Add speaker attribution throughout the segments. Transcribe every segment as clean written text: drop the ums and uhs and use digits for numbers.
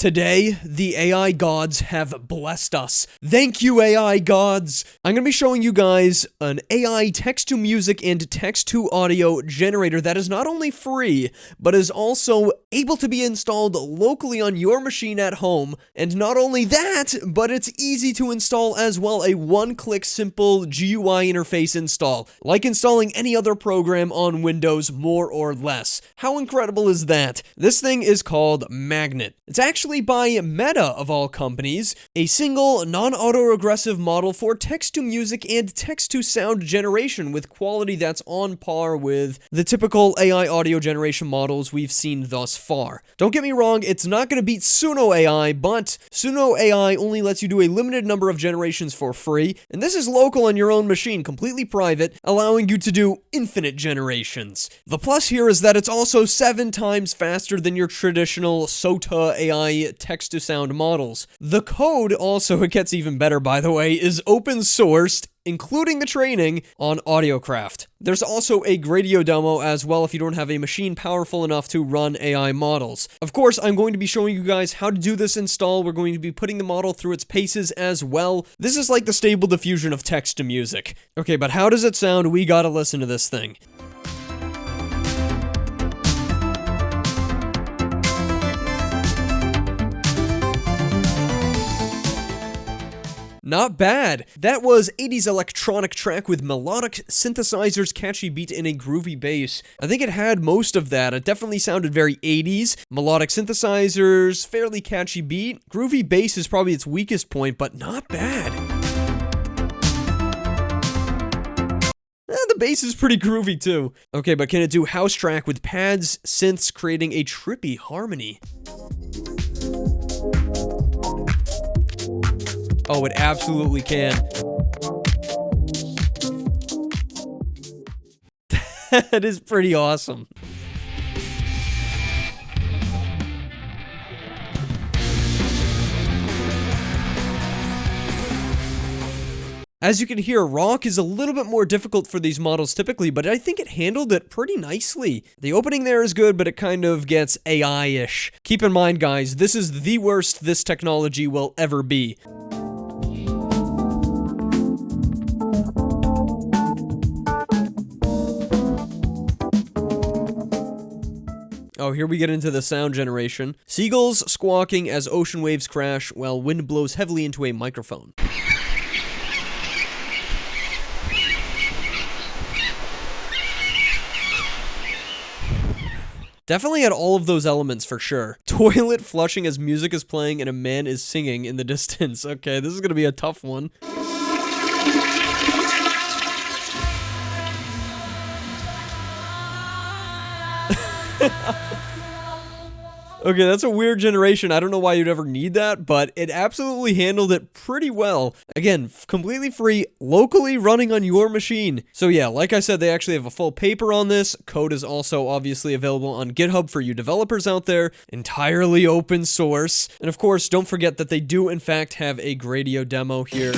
Speaker 1: Today, the AI gods have blessed us. Thank you, AI gods! I'm going to be showing you guys an AI text-to-music and text-to-audio generator that is not only free, but is also able to be installed locally on your machine at home. And not only that, but it's easy to install as well, a one-click simple GUI interface install, like installing any other program on Windows, more or less. How incredible is that? This thing is called Magnet. It's actually by Meta, of all companies, a single non-autoregressive model for text-to-music and text-to-sound generation with quality that's on par with the typical AI audio generation models we've seen thus far. Don't get me wrong, it's not going to beat Suno AI, but Suno AI only lets you do a limited number of generations for free, and this is local on your own machine, completely private, allowing you to do infinite generations. The plus here is that it's also 7 times faster than your traditional SOTA AI text-to-sound models. The code also, it gets even better by the way, is open sourced, including the training on AudioCraft. There's also a Gradio demo as well if you don't have a machine powerful enough to run AI models. Of course, I'm going to be showing you guys how to do this install. We're going to be putting the model through its paces as well. This is like the stable diffusion of text-to-music. Okay, but how does it sound? We gotta listen to this thing. Not bad. That was 80s electronic track with melodic synthesizers, catchy beat, and a groovy bass. I think it had most of that. It definitely sounded very 80s. Melodic synthesizers, fairly catchy beat. Groovy bass is probably its weakest point, but not bad. The bass is pretty groovy too. Okay, but can it do house track with pads, synths, creating a trippy harmony? Oh, it absolutely can. That is pretty awesome. As you can hear, rock is a little bit more difficult for these models typically, but I think it handled it pretty nicely. The opening there is good, but it kind of gets AI-ish. Keep in mind, guys, this is the worst this technology will ever be. Oh, here we get into the sound generation. Seagulls squawking as ocean waves crash while wind blows heavily into a microphone. Definitely had all of those elements for sure. Toilet flushing as music is playing and a man is singing in the distance. Okay, this is gonna be a tough one. Okay, that's a weird generation. I don't know why you'd ever need that, but it absolutely handled it pretty well. Again, completely free, locally running on your machine. So yeah, like I said, they actually have a full paper on this. Code is also obviously available on GitHub for you developers out there. Entirely open source. And of course, don't forget that they do in fact have a Gradio demo here.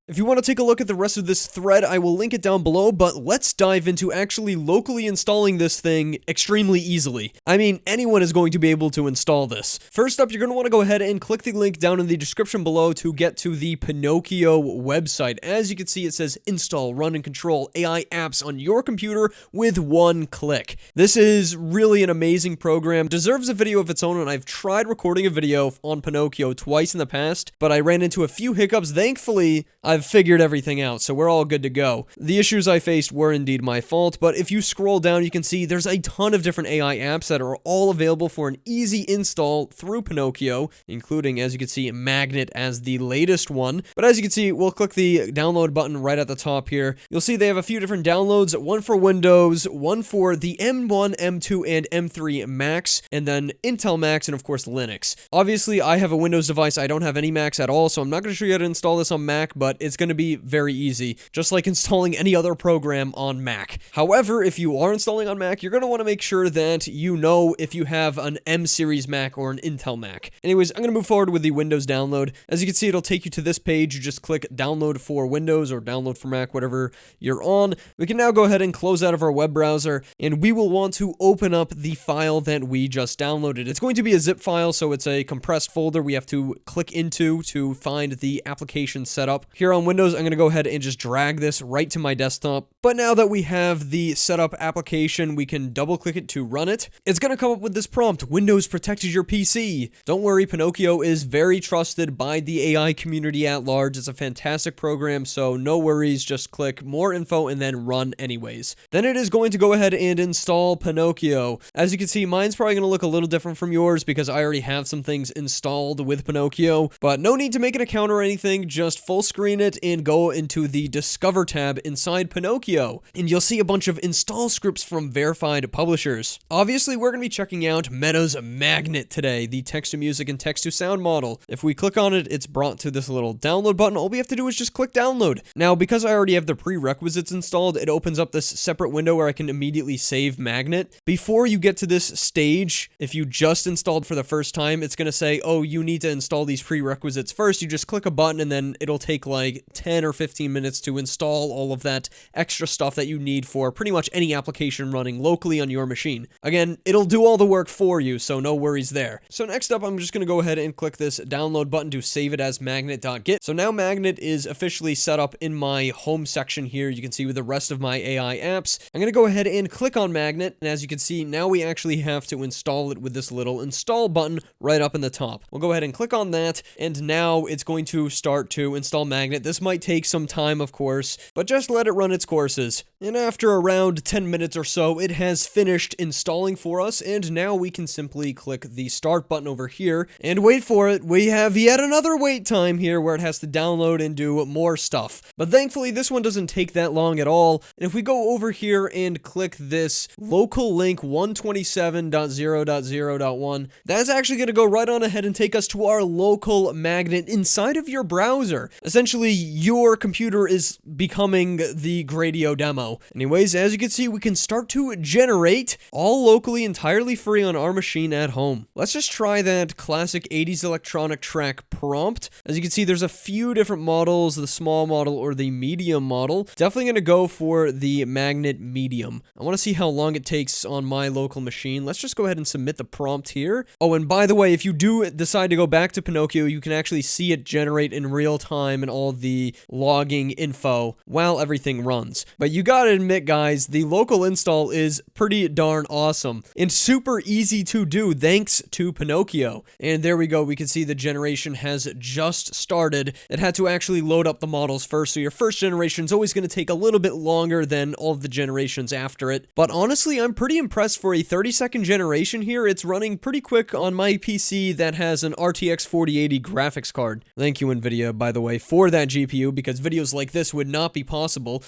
Speaker 1: If you want to take a look at the rest of this thread, I will link it down below, but let's dive into actually locally installing this thing extremely easily. I mean, anyone is going to be able to install this. First up, you're going to want to go ahead and click the link down in the description below to get to the Pinokio website. As you can see, it says install, run, and control AI apps on your computer with one click. This is really an amazing program. It deserves a video of its own, and I've tried recording a video on Pinokio twice in the past, but I ran into a few hiccups. Thankfully, I've figured everything out, so we're all good to go. The issues I faced were indeed my fault, but if you scroll down, you can see there's a ton of different AI apps that are all available for an easy install through Pinokio, including, as you can see, Magnet as the latest one. But as you can see, we'll click the download button right at the top here. You'll see they have a few different downloads, one for Windows, one for the M1, M2, and M3 Macs, and then Intel Macs, and of course Linux. Obviously, I have a Windows device. I don't have any Macs at all, so I'm not going to show you how to install this on Mac, but it's it's going to be very easy, just like installing any other program on Mac. However, if you are installing on Mac, you're going to want to make sure that you know if you have an M series Mac or an Intel Mac. Anyways, I'm going to move forward with the Windows download. As you can see, it'll take you to this page. You just click download for Windows or download for Mac, whatever you're on. We can now go ahead and close out of our web browser, and we will want to open up the file that we just downloaded. It's going to be a zip file, so it's a compressed folder we have to click into to find the application setup. Here on Windows, I'm going to go ahead and just drag this right to my desktop. But now that we have the setup application, we can double click it to run it. It's going to come up with this prompt: Windows protected your PC. Don't worry, Pinokio is very trusted by the AI community at large. It's a fantastic program, so no worries. Just click more info and then run anyways. Then it is going to go ahead and install Pinokio. As you can see, mine's probably going to look a little different from yours because I already have some things installed with Pinokio, but no need to make an account or anything. Just full screen it and go into the Discover tab inside Pinokio, and you'll see a bunch of install scripts from verified publishers. Obviously, we're going to be checking out Meta's Magnet today, the text-to-music and text-to-sound model. If we click on it, it's brought to this little download button. All we have to do is just click download. Now, because I already have the prerequisites installed, it opens up this separate window where I can immediately save Magnet. Before you get to this stage, if you just installed for the first time, it's going to say, oh, you need to install these prerequisites first. You just click a button and then it'll take like 10 or 15 minutes to install all of that extra stuff that you need for pretty much any application running locally on your machine. Again, it'll do all the work for you, so no worries there. So next up, I'm just going to go ahead and click this download button to save it as magnet.git. So now Magnet is officially set up in my home section here. You can see with the rest of my AI apps. I'm going to go ahead and click on Magnet, and as you can see, now we actually have to install it with this little install button right up in the top. We'll go ahead and click on that, and now it's going to start to install Magnet. This might take some time, of course, but just let it run its courses. And after around 10 minutes or so, it has finished installing for us, and now we can simply click the start button over here and wait for it. We have yet another wait time here where it has to download and do more stuff. But thankfully, this one doesn't take that long at all. And if we go over here and click this local link 127.0.0.1, that's actually going to go right on ahead and take us to our local magnet inside of your browser. Essentially, your computer is becoming the Gradio demo. Anyways, as you can see, we can start to generate all locally, entirely free on our machine at home. Let's just try that classic 80s electronic track prompt. As you can see, there's a few different models, the small model or the medium model. Definitely going to go for the Magnet medium. I want to see how long it takes on my local machine. Let's just go ahead and submit the prompt here. Oh, and by the way, if you do decide to go back to Pinokio, you can actually see it generate in real time and all the logging info while everything runs. But you gotta admit, guys, the local install is pretty darn awesome and super easy to do thanks to Pinokio. And there we go. We can see the generation has just started. It had to actually load up the models first, so your first generation is always going to take a little bit longer than all of the generations after it. But honestly, I'm pretty impressed for a 30-second generation here. It's running pretty quick on my PC that has an RTX 4080 graphics card. Thank you, NVIDIA, by the way, for that GPU, because videos like this would not be possible.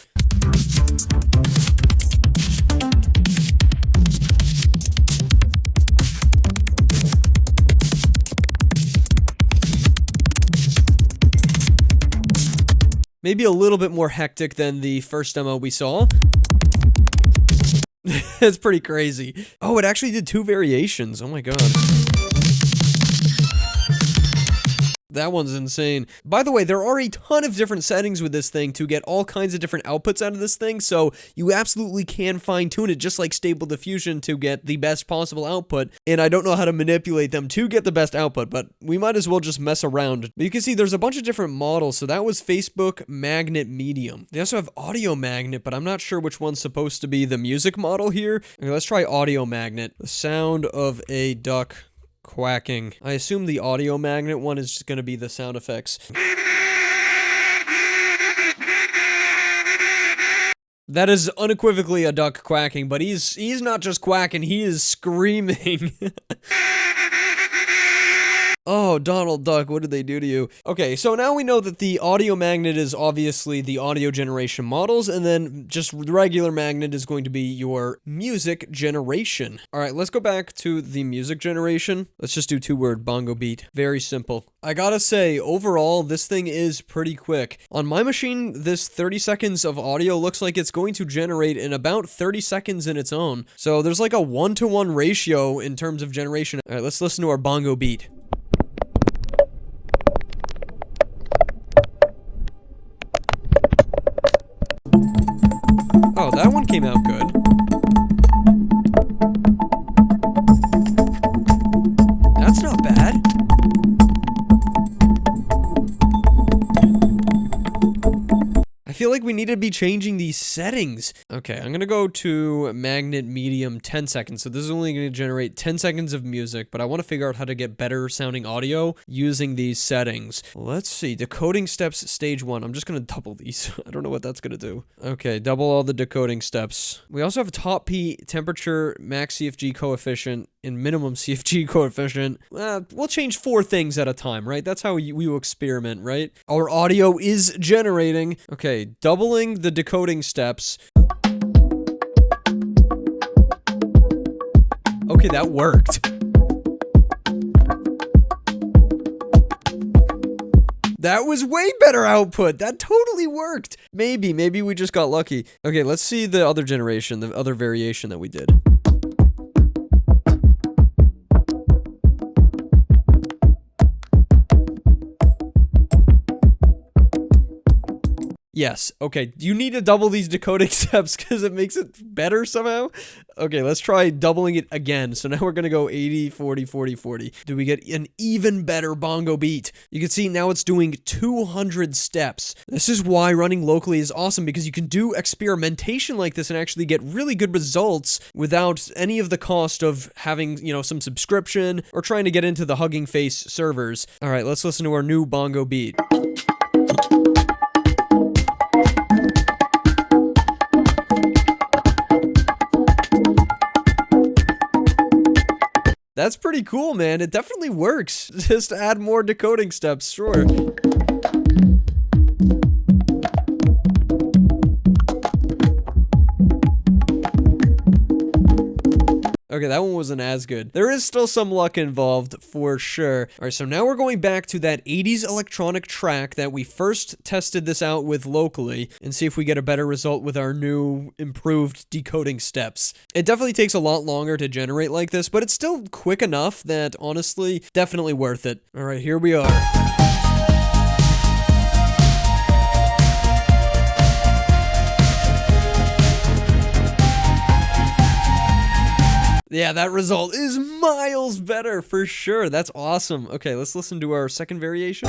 Speaker 1: Maybe a little bit more hectic than the first demo we saw. It's pretty crazy. Oh, it actually did 2 variations. Oh my god. That one's insane. By the way, there are a ton of different settings with this thing to get all kinds of different outputs out of this thing, so you absolutely can fine-tune it just like Stable Diffusion to get the best possible output, and I don't know how to manipulate them to get the best output, but we might as well just mess around. But you can see there's a bunch of different models, so that was Facebook Magnet Medium. They also have Audio Magnet, but I'm not sure which one's supposed to be the music model here. Okay, let's try Audio Magnet. The sound of a duck quacking. I assume the Audio Magnet one is just going to be the sound effects. That is unequivocally a duck quacking, but he's not just quacking, he is screaming. Oh, Donald Duck, what did they do to you? Okay, so now we know that the audio magnet is obviously the audio generation models, and then just the regular magnet is going to be your music generation. All right, let's go back to the music generation. Let's just do 2-word bongo beat. Very simple. I gotta say, overall, this thing is pretty quick. On my machine, this 30 seconds of audio looks like it's going to generate in about 30 seconds in its own. So there's like a 1-to-1 ratio in terms of generation. All right, let's listen to our bongo beat. Oh, that one came out good. That's not bad. I feel like we need to be changing these settings. Okay, I'm gonna go to magnet medium 10 seconds. So this is only gonna generate 10 seconds of music, but I wanna figure out how to get better sounding audio using these settings. Let's see, decoding steps stage 1. I'm just gonna double these. I don't know what that's gonna do. Okay, double all the decoding steps. We also have top P, temperature, max CFG coefficient, and minimum CFG coefficient. We'll change 4 things at a time, right? That's how we experiment, right? Our audio is generating. Okay, doubling the decoding steps. Okay, that worked. That was way better output. That totally worked. Maybe we just got lucky. Okay, let's see the other generation, the other variation that we did. Yes, okay, you need to double these decoding steps because it makes it better somehow. Okay, let's try doubling it again. So now we're gonna go 80, 40, 40, 40. Do we get an even better bongo beat? You can see now it's doing 200 steps. This is why running locally is awesome, because you can do experimentation like this and actually get really good results without any of the cost of having, you know, some subscription or trying to get into the Hugging Face servers. All right, let's listen to our new bongo beat. That's pretty cool, man. It definitely works. Just add more decoding steps, sure. Okay, that one wasn't as good. There is still some luck involved, for sure. All right, so now we're going back to that 80s electronic track that we first tested this out with locally and see if we get a better result with our new improved decoding steps. It definitely takes a lot longer to generate like this, but it's still quick enough that, honestly, definitely worth it. All right, here we are. Yeah, that result is miles better for sure. That's awesome. Okay, let's listen to our second variation.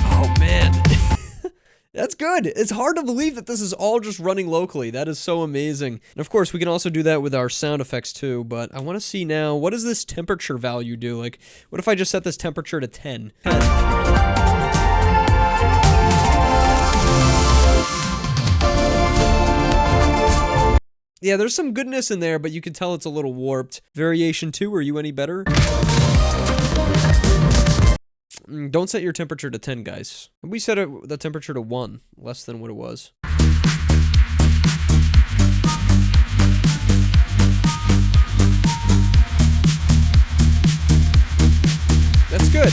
Speaker 1: Oh, man. That's good. It's hard to believe that this is all just running locally. That is so amazing. And of course, we can also do that with our sound effects too, but I want to see now, what does this temperature value do? Like, what if I just set this temperature to 10? Yeah, there's some goodness in there, but you can tell it's a little warped. Variation 2, are you any better? Don't set your temperature to 10, guys. We set the temperature to 1, less than what it was. That's good.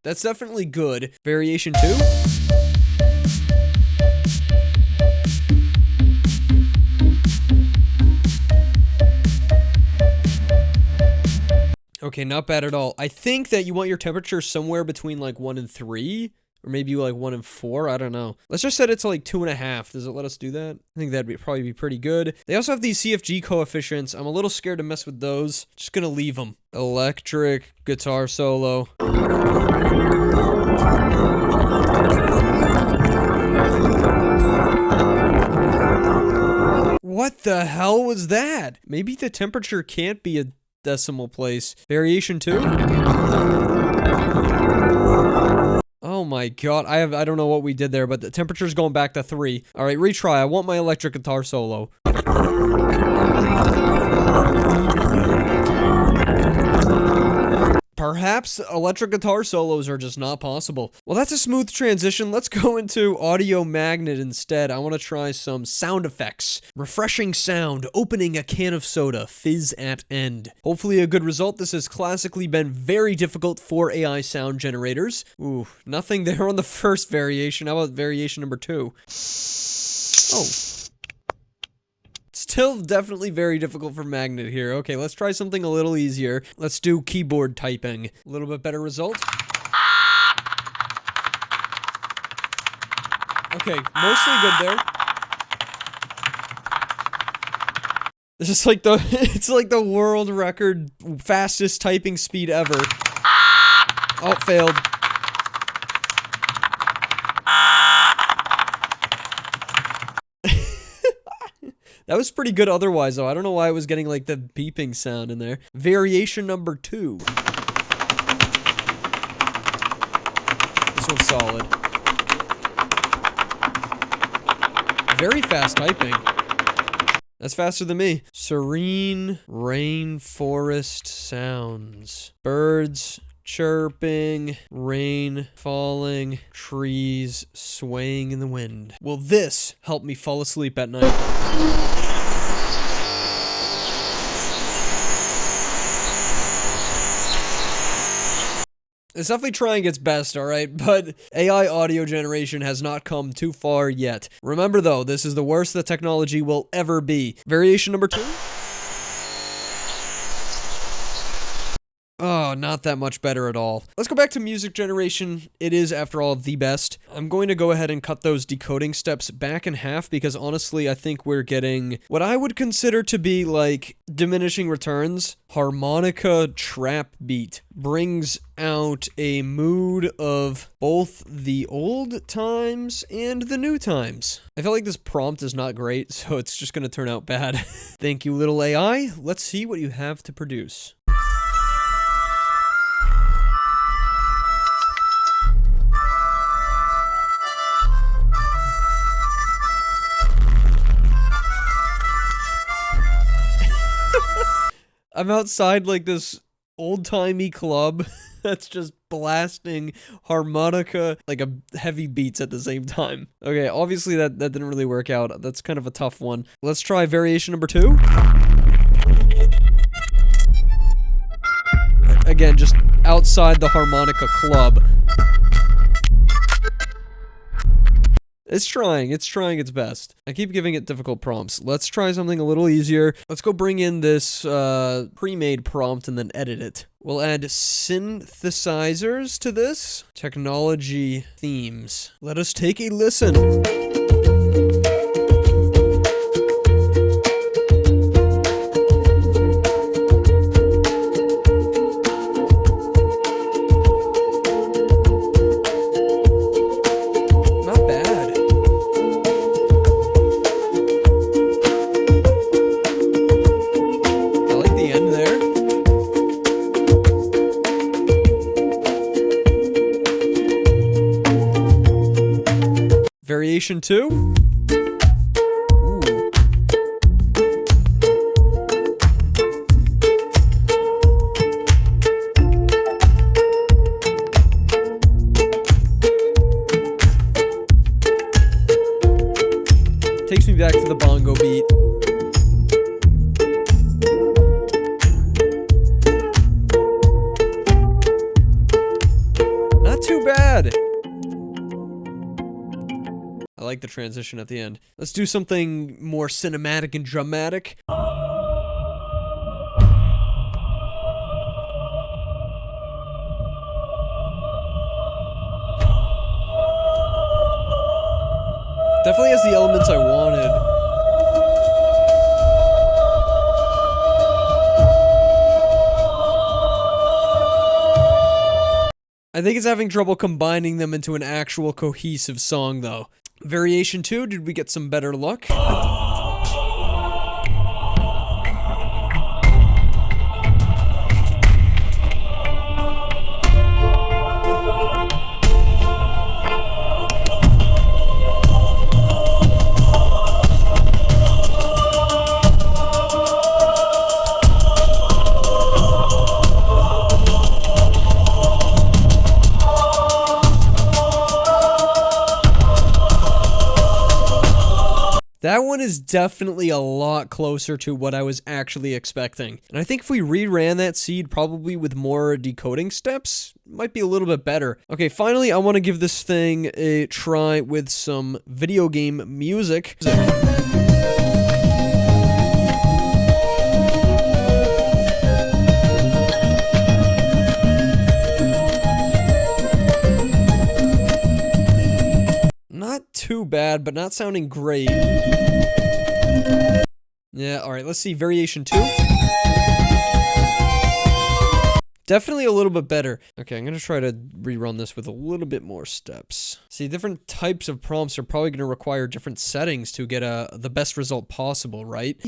Speaker 1: That's definitely good. Variation 2? Okay, not bad at all. I think that you want your temperature somewhere between like 1 and 3, or maybe like 1 and 4. I don't know. Let's just set it to like 2.5. Does it let us do that? I think that'd probably be pretty good. They also have these CFG coefficients. I'm a little scared to mess with those. Just gonna leave them. Electric guitar solo. What the hell was that? Maybe the temperature can't be a decimal place. Variation 2? Oh my my god, I don't know what we did there, but the temperature's going back to 3. All right, retry. I want my electric guitar solo. Perhaps electric guitar solos are just not possible. Well, that's a smooth transition. Let's go into Audio Magnet instead. I want to try some sound effects. Refreshing sound, opening a can of soda, fizz at end. Hopefully a good result. This has classically been very difficult for AI sound generators. Ooh, nothing there on the first variation. How about variation number 2? Oh. Still definitely very difficult for Magnet here. Okay, let's try something a little easier. Let's do keyboard typing. A little bit better result. Okay, mostly good there. This is like the, it's like the world record fastest typing speed ever. Oh, it failed. That was pretty good otherwise, though. I don't know why I was getting, like, the beeping sound in there. Variation number 2. This one's solid. Very fast typing. That's faster than me. Serene rainforest sounds. Birds chirping, rain falling, trees swaying in the wind. Will this help me fall asleep at night? It's definitely trying its best, alright? But AI audio generation has not come too far yet. Remember though, this is the worst the technology will ever be. Variation number 2? Oh, not that much better at all. Let's go back to music generation. It is, after all, the best. I'm going to go ahead and cut those decoding steps back in half because honestly, I think we're getting what I would consider to be like diminishing returns. Harmonica trap beat brings out a mood of both the old times and the new times. I feel like this prompt is not great, so it's just going to turn out bad. Thank you, little AI. Let's see what you have to produce. I'm outside like this old-timey club that's just blasting harmonica, like a heavy beats at the same time. Okay, obviously that didn't really work out. That's kind of a tough one. Let's try variation number 2. Again, just outside the harmonica club. It's trying its best. I keep giving it difficult prompts. Let's try something a little easier. Let's go bring in this pre-made prompt and then edit it. We'll add synthesizers to this. Technology themes. Let us take a listen. Variation 2? Ooh. Takes me back to the bongo beat. Not too bad. I like the transition at the end. Let's do something more cinematic and dramatic. Definitely has the elements I wanted. I think it's having trouble combining them into an actual cohesive song, though. Variation 2, did we get some better luck? That one is definitely a lot closer to what I was actually expecting. And I think if we reran that seed, probably with more decoding steps, might be a little bit better. Okay, finally, I want to give this thing a try with some video game music. Not too bad, but not sounding great. Yeah, alright, let's see variation 2. Definitely a little bit better. Okay, I'm gonna try to rerun this with a little bit more steps. See, different types of prompts are probably gonna require different settings to get the best result possible, right?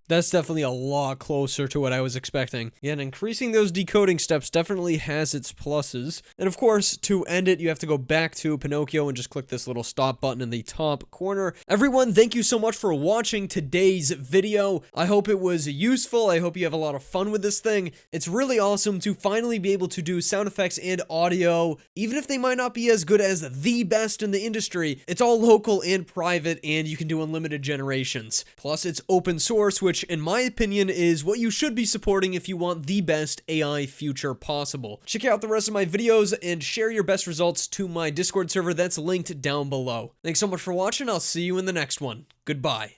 Speaker 1: That's definitely a lot closer to what I was expecting. Yeah, and increasing those decoding steps definitely has its pluses. And of course, to end it, you have to go back to Pinokio and just click this little stop button in the top corner. Everyone, thank you so much for watching today's video. I hope it was useful. I hope you have a lot of fun with this thing. It's really awesome to finally be able to do sound effects and audio, even if they might not be as good as the best in the industry. It's all local and private, and you can do unlimited generations. Plus, it's open source, which in my opinion is what you should be supporting if you want the best AI future possible. Check out the rest of my videos and share your best results to my Discord server that's linked down below. Thanks so much for watching. I'll see you in the next one. Goodbye.